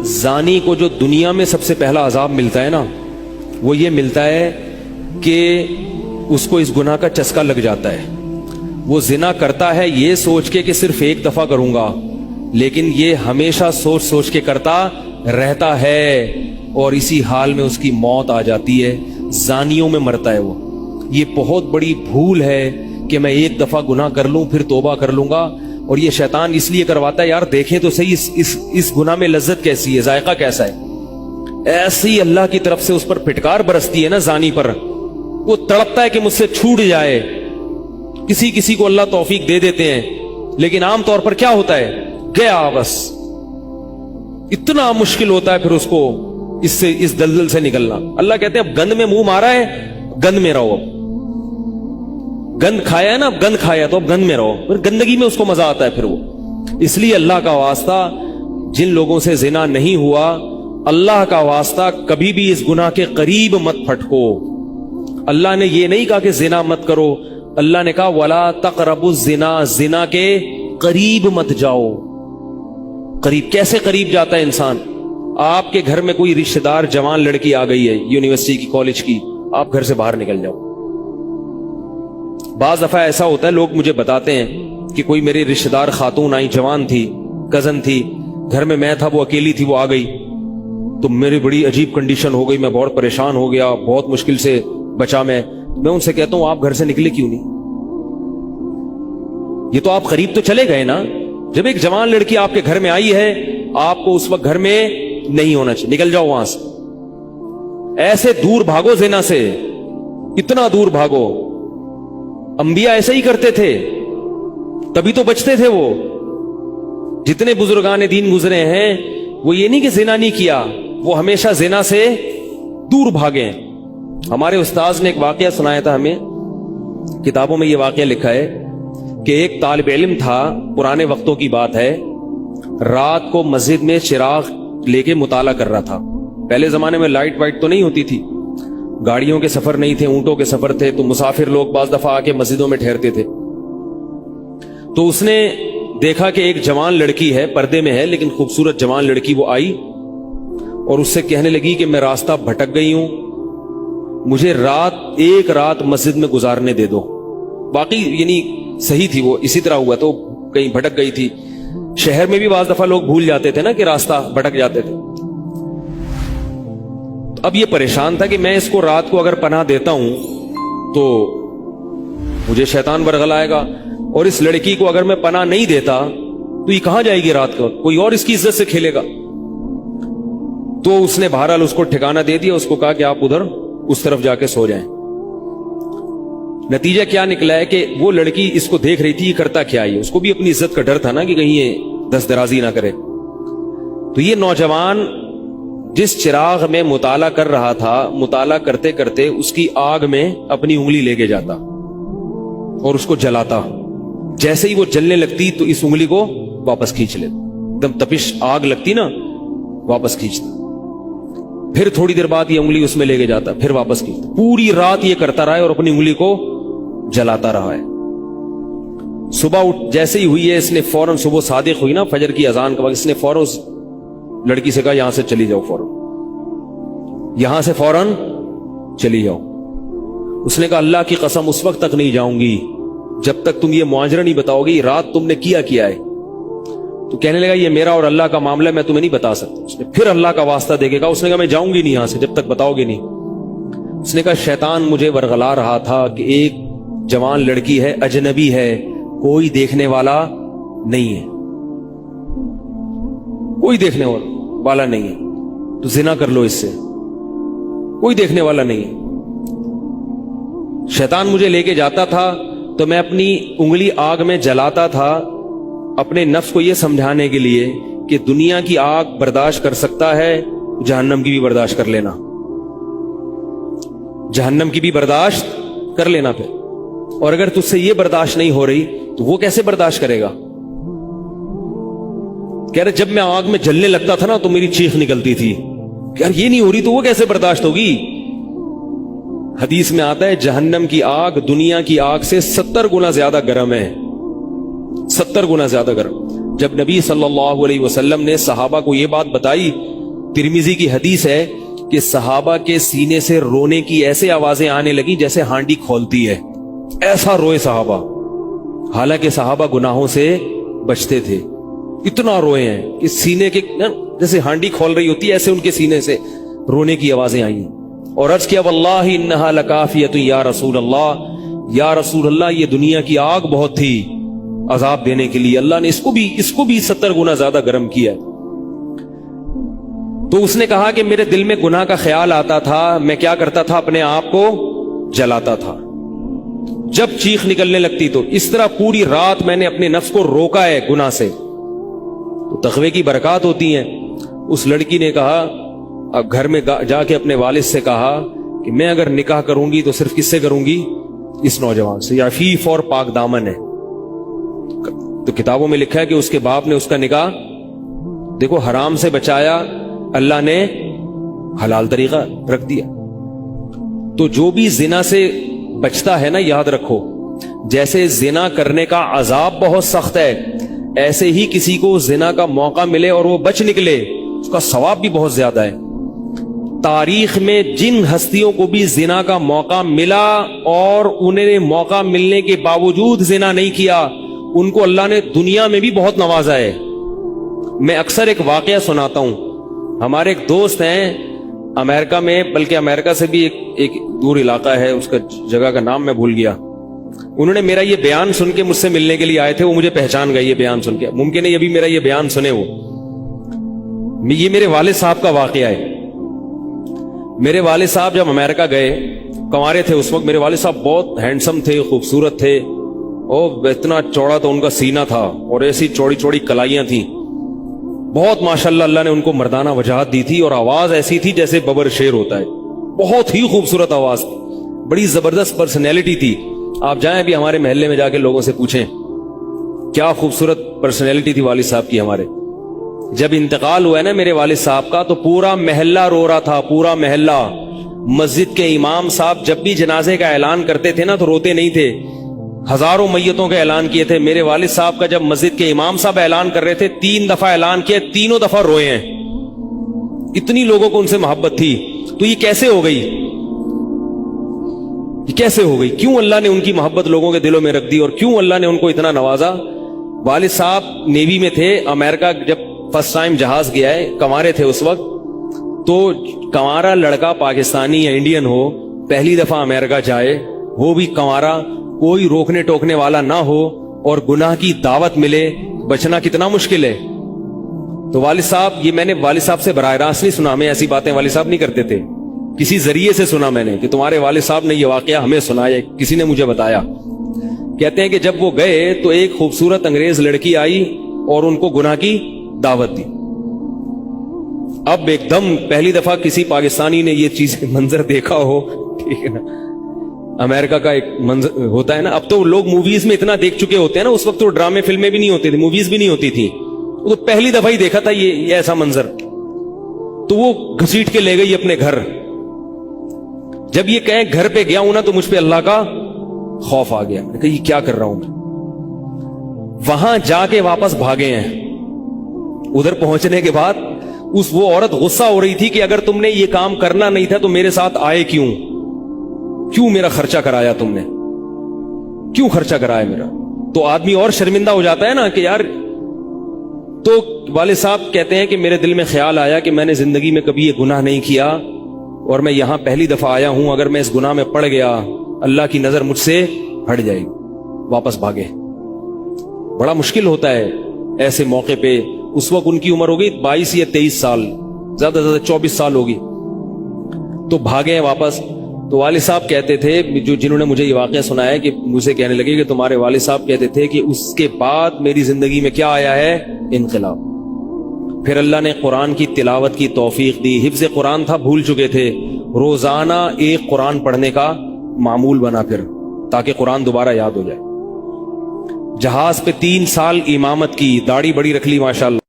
زانی کو جو دنیا میں سب سے پہلا عذاب ملتا ہے نا، وہ یہ ملتا ہے کہ اس کو اس گناہ کا چسکا لگ جاتا ہے. وہ زنا کرتا ہے یہ سوچ کے کہ صرف ایک دفعہ کروں گا، لیکن یہ ہمیشہ سوچ سوچ کے کرتا رہتا ہے، اور اسی حال میں اس کی موت آ جاتی ہے. زانیوں میں مرتا ہے وہ. یہ بہت بڑی بھول ہے کہ میں ایک دفعہ گناہ کر لوں پھر توبہ کر لوں گا. اور یہ شیطان اس لیے کرواتا ہے، یار دیکھیں تو صحیح اس گناہ میں لذت کیسی ہے، ذائقہ کیسا ہے. ایسی اللہ کی طرف سے اس پر پھٹکار برستی ہے نا زانی پر، وہ تڑپتا ہے کہ مجھ سے چھوٹ جائے. کسی کو اللہ توفیق دے دیتے ہیں، لیکن عام طور پر کیا ہوتا ہے، گیا بس. اتنا مشکل ہوتا ہے پھر اس کو اس دلدل سے نکلنا. اللہ کہتے ہیں اب گند میں منہ مارا ہے، گند میں رہو. اب گند کھایا ہے نا، اب گند کھایا تو اب گند میں رہو. پھر گندگی میں اس کو مزہ آتا ہے پھر وہ. اس لیے اللہ کا واسطہ جن لوگوں سے زنا نہیں ہوا، اللہ کا واسطہ کبھی بھی اس گناہ کے قریب مت پھٹکو. اللہ نے یہ نہیں کہا کہ زنا مت کرو، اللہ نے کہا وَلَا تَقْرَبُوا الزِّنَا، زنا کے قریب مت جاؤ. قریب کیسے قریب جاتا ہے انسان؟ آپ کے گھر میں کوئی رشتہ دار جوان لڑکی آ گئی ہے یونیورسٹی کی، کالج کی، آپ گھر سے باہر نکل جاؤ. بعض دفعہ ایسا ہوتا ہے، لوگ مجھے بتاتے ہیں کہ کوئی میری رشتہ دار خاتون آئی، جوان تھی، کزن تھی، گھر میں تھا، وہ اکیلی تھی، وہ آ گئی تو میری بڑی عجیب کنڈیشن ہو گئی، میں بہت پریشان ہو گیا، بہت مشکل سے بچا. میں ان سے کہتا ہوں آپ گھر سے نکلے کیوں نہیں؟ یہ تو آپ قریب تو چلے گئے نا. جب ایک جوان لڑکی آپ کے گھر میں آئی ہے، آپ کو اس وقت گھر میں نہیں ہونا چاہیے، نکل جاؤ وہاں سے. ایسے دور بھاگو زنا سے، اتنا دور بھاگو. انبیاء ایسے ہی کرتے تھے، تبھی تو بچتے تھے. وہ جتنے بزرگان دین گزرے ہیں، وہ یہ نہیں کہ زنا نہیں کیا، وہ ہمیشہ زنا سے دور بھاگے. ہمارے استاذ نے ایک واقعہ سنایا تھا ہمیں، کتابوں میں یہ واقعہ لکھا ہے کہ ایک طالب علم تھا، پرانے وقتوں کی بات ہے، رات کو مسجد میں چراغ لے کے مطالعہ کر رہا تھا. پہلے زمانے میں لائٹ وائٹ تو نہیں ہوتی تھی، گاڑیوں کے سفر نہیں تھے، اونٹوں کے سفر تھے، تو مسافر لوگ بعض دفعہ آ کے مسجدوں میں ٹھہرتے تھے. تو اس نے دیکھا کہ ایک جوان لڑکی ہے، پردے میں ہے لیکن خوبصورت جوان لڑکی، وہ آئی اور اس سے کہنے لگی کہ میں راستہ بھٹک گئی ہوں، مجھے ایک رات مسجد میں گزارنے دے دو. باقی یعنی صحیح تھی، وہ اسی طرح ہوا تو کہیں بھٹک گئی تھی. شہر میں بھی بعض دفعہ لوگ بھول جاتے تھے نا کہ راستہ بھٹک جاتے تھے. اب یہ پریشان تھا کہ میں اس کو رات کو اگر پناہ دیتا ہوں تو مجھے شیطان ورغلائے گا، اور اس لڑکی کو اگر میں پناہ نہیں دیتا تو یہ کہاں جائے گی رات کو، کوئی اور اس کی عزت سے کھیلے گا. تو اس نے بہرحال اس کو ٹھکانہ دے دیا، اس کو کہا کہ آپ ادھر اس طرف جا کے سو جائیں. نتیجہ کیا نکلا ہے کہ وہ لڑکی اس کو دیکھ رہی تھی یہ کرتا کیا ہے، اس کو بھی اپنی عزت کا ڈر تھا نا کہ کہیں یہ دست درازی نہ کرے. تو یہ نوجوان جس چراغ میں مطالعہ کر رہا تھا، مطالعہ کرتے کرتے اس کی آگ میں اپنی انگلی لے کے جاتا اور اس کو جلاتا. جیسے ہی وہ جلنے لگتی تو اس انگلی کو واپس کھینچ لیتا، ایک دم تپش آگ لگتی نا، واپس کھینچتا. پھر تھوڑی دیر بعد یہ انگلی اس میں لے کے جاتا، پھر واپس کھینچتا. پوری رات یہ کرتا رہا ہے اور اپنی انگلی کو جلاتا رہا ہے. صبح جیسے ہی ہوئی ہے، اس نے فوراً، صبح صادق ہوئی نا فجر کی اذان کا وقت، اس نے فوراً اس لڑکی سے کہا یہاں سے چلی جاؤ، فوراً یہاں سے فوراً چلی جاؤ. اس نے کہا اللہ کی قسم اس وقت تک نہیں جاؤں گی جب تک تم یہ معاجرہ نہیں بتاؤ گی رات تم نے کیا ہے. تو کہنے لگا یہ میرا اور اللہ کا معاملہ ہے، میں تمہیں نہیں بتا سکتا. اس نے پھر اللہ کا واسطہ دے کے کہا، اس نے کہا میں جاؤں گی نہیں یہاں سے جب تک بتاؤ گے نہیں. اس نے کہا شیطان مجھے ورغلا رہا تھا کہ ایک جوان لڑکی ہے، اجنبی ہے، کوئی دیکھنے والا نہیں ہے، کوئی دیکھنے والا نہیں ہے، تو زنا کر لو اس سے، کوئی دیکھنے والا نہیں ہے. شیطان مجھے لے کے جاتا تھا تو میں اپنی انگلی آگ میں جلاتا تھا، اپنے نفس کو یہ سمجھانے کے لیے کہ دنیا کی آگ برداشت کر سکتا ہے، جہنم کی بھی برداشت کر لینا، جہنم کی بھی برداشت کر لینا. پھر اور اگر تجھ سے یہ برداشت نہیں ہو رہی تو وہ کیسے برداشت کرے گا؟ کہہ رہے جب میں آگ میں جلنے لگتا تھا نا تو میری چیخ نکلتی تھی، یار یہ نہیں ہو رہی تو وہ کیسے برداشت ہوگی؟ حدیث میں آتا ہے جہنم کی آگ دنیا کی آگ سے 70 گنا زیادہ گرم ہے، 70 گنا زیادہ گرم. جب نبی صلی اللہ علیہ وسلم نے صحابہ کو یہ بات بتائی तिरमिजी की हदीस है कि सहाबा के सीने से रोने की ऐसे आवाजें आने लगी जैसे हांडी खोलती है, ऐसा रोए सहाबा। हालांकि सहाबा गुनाहों से बचते थे, इतना रोए हैं कि सीने के जैसे हांडी खोल रही होती है ऐसे उनके सीने से रोने की आवाजें आई। और अर्ज किया वल्लाहि इन्नहा लकाफियतु या रसूल अल्लाह, या रसूल अल्लाह ये दुनिया की आग बहुत थी अजाब देने के लिए, अल्लाह ने इसको भी 70 गुना ज्यादा गर्म किया। तो उसने कहा कि मेरे दिल में गुनाह का ख्याल आता था, मैं क्या करता था, अपने आप को जलाता था जब चीख निकलने लगती। तो इस तरह पूरी रात मैंने अपने नफ्स को रोका है गुनाह से। तो तकवे की बरकत होती हैं। उस लड़की ने कहा, अब घर में जाके अपने वालिद से कहा कि मैं अगर निकाह करूंगी तो सिर्फ किससे करूंगी, इस नौजवान से, या अफीफ और पाक दामन है। तो किताबों में लिखा है कि उसके बाप ने उसका निकाह देखो हराम से बचाया, अल्लाह ने हलाल तरीका रख दिया। तो जो भी जिना से बचता है ना, याद रखो, जैसे जिना करने का अजाब बहुत सख्त है, ऐसे ही किसी को जिना का मौका मिले और वो बच निकले, उसका सवाब भी बहुत ज्यादा है। तारीख में जिन हस्तियों को भी जिना का मौका मिला और उन्हें मौका मिलने के बावजूद जिना नहीं किया, उनको अल्लाह ने दुनिया में भी बहुत नवाजा है। मैं अक्सर एक वाकया सुनाता हूं। हमारे एक दोस्त हैं अमेरिका में, बल्कि अमेरिका से भी एक दूर इलाका है, उसका जगह का नाम मैं भूल गया। उन्होंने मेरा ये बयान सुन के मुझसे मिलने के लिए आए थे। वो मुझे पहचान गए ये बयान सुन के। मुमकिन है अभी मेरा ये बयान सुने वो। ये मेरे वालिद साहब का वाकया है। मेरे वालिद साहब जब अमेरिका गए, कंवारे थे उस वक्त, मेरे वालिद साहब बहुत हैंडसम थे, खूबसूरत थे, और इतना चौड़ा तो उनका सीना था और ऐसी चौड़ी चौड़ी कलाइयां थी। बहुत माशाल्लाह अल्लाह ने उनको मर्दाना वजाहत दी थी, और आवाज ऐसी थी जैसे बबर शेर होता है। बहुत ही खूबसूरत आवाज थी, बड़ी जबरदस्त पर्सनैलिटी थी। आप जाएं अभी हमारे महल्ले में जाके लोगों से पूछें क्या खूबसूरत पर्सनैलिटी थी वालिद साहब की हमारे। जब इंतकाल हुआ है ना मेरे वालिद साहब का, तो पूरा महल्ला रो रहा था, पूरा महल्ला। मस्जिद के इमाम साहब जब भी जनाजे का ऐलान करते थे ना तो रोते नहीं थे, हजारों मैयतों का ऐलान किए थे। मेरे वालिद साहब का जब मस्जिद के इमाम साहब ऐलान कर रहे थे, 3 दफा ऐलान किया, तीनों दफा रोए हैं। इतनी लोगों को उनसे मोहब्बत थी। तो ये कैसे हो गई, ये कैसे हो गई? क्यों अल्लाह ने उनकी मोहब्बत लोगों के दिलों में रख दी, और क्यों अल्लाह ने उनको इतना नवाजा? वालिद साहब नेवी में थे। अमेरिका जब फर्स्ट टाइम जहाज गया है, कंवारे थे उस वक्त, तो कंवारा लड़का पाकिस्तानी या इंडियन हो, पहली दफा अमेरिका जाए, वो भी कंवारा, कोई रोकने टोकने वाला ना हो और गुनाह की दावत मिले, बचना कितना मुश्किल है। तो वालिद साहब, ये मैंने वालिद साहब से बराह रास्त नहीं सुना, मैं ऐसी बातें वालिद साहब नहीं करते थे, किसी जरिए से सुना मैंने कि तुम्हारे वालिद साहब ने ये वाकया हमें सुनाया, किसी ने मुझे बताया। कहते हैं कि जब वो गए तो एक खूबसूरत अंग्रेज लड़की आई और उनको गुनाह की दावत दी। अब एकदम पहली दफा किसी पाकिस्तानी ने ये चीज मंजर देखा हो, ठीक है ना, अमेरिका का एक मंजर होता है ना। अब तो लोग मूवीज में इतना देख चुके होते हैं ना, उस वक्त तो ड्रामे फिल्में भी नहीं होती थी, मूवीज भी नहीं होती थी, तो पहली दफा ही देखा था ये ऐसा मंजर। तो वो घसीट के ले गई अपने घर। जब ये कहे घर पे गया हूं ना, तो मुझ पे अल्लाह का खौफ आ गया। मैंने कहा ये क्या कर रहा हूं मैं। वहां जाके वापस भागे हैं। उधर पहुंचने के बाद वो औरत गुस्सा हो रही थी कि अगर तुमने ये काम करना नहीं था तो मेरे साथ आए क्यों मेरा खर्चा कराया तुमने, क्यों खर्चा कराया मेरा। तो आदमी और शर्मिंदा हो जाता है ना कि यार। तो वालिद साहब कहते हैं कि मेरे दिल में ख्याल आया कि मैंने जिंदगी में कभी ये गुनाह नहीं किया और मैं यहां पहली दफा आया हूं, अगर मैं इस गुनाह में पड़ गया अल्लाह की नजर मुझसे हट जाएगी। वापस भागे। बड़ा मुश्किल होता है ऐसे मौके पे। उस वक्त उनकी उम्र होगी 22 या 23 साल, ज्यादा से ज्यादा 24 साल होगी। तो भागे हैं वापस। तो वालिद साहब कहते थे, जिन्होंने मुझे ये वाकया सुनाया, कि मुझे कहने लगे कि तुम्हारे वालिद साहब कहते थे कि उसके बाद मेरी जिंदगी में क्या आया है, इनकलाब। फिर अल्लाह ने कुरान की तिलावत की तौफीक दी। हिफ्ज़ कुरान था, भूल चुके थे, रोजाना एक कुरान पढ़ने का मामूल बना फिर, ताकि कुरान दोबारा याद हो जाए। जहाज पे 3 साल इमामत की, दाढ़ी बड़ी रख ली माशाल्लाह।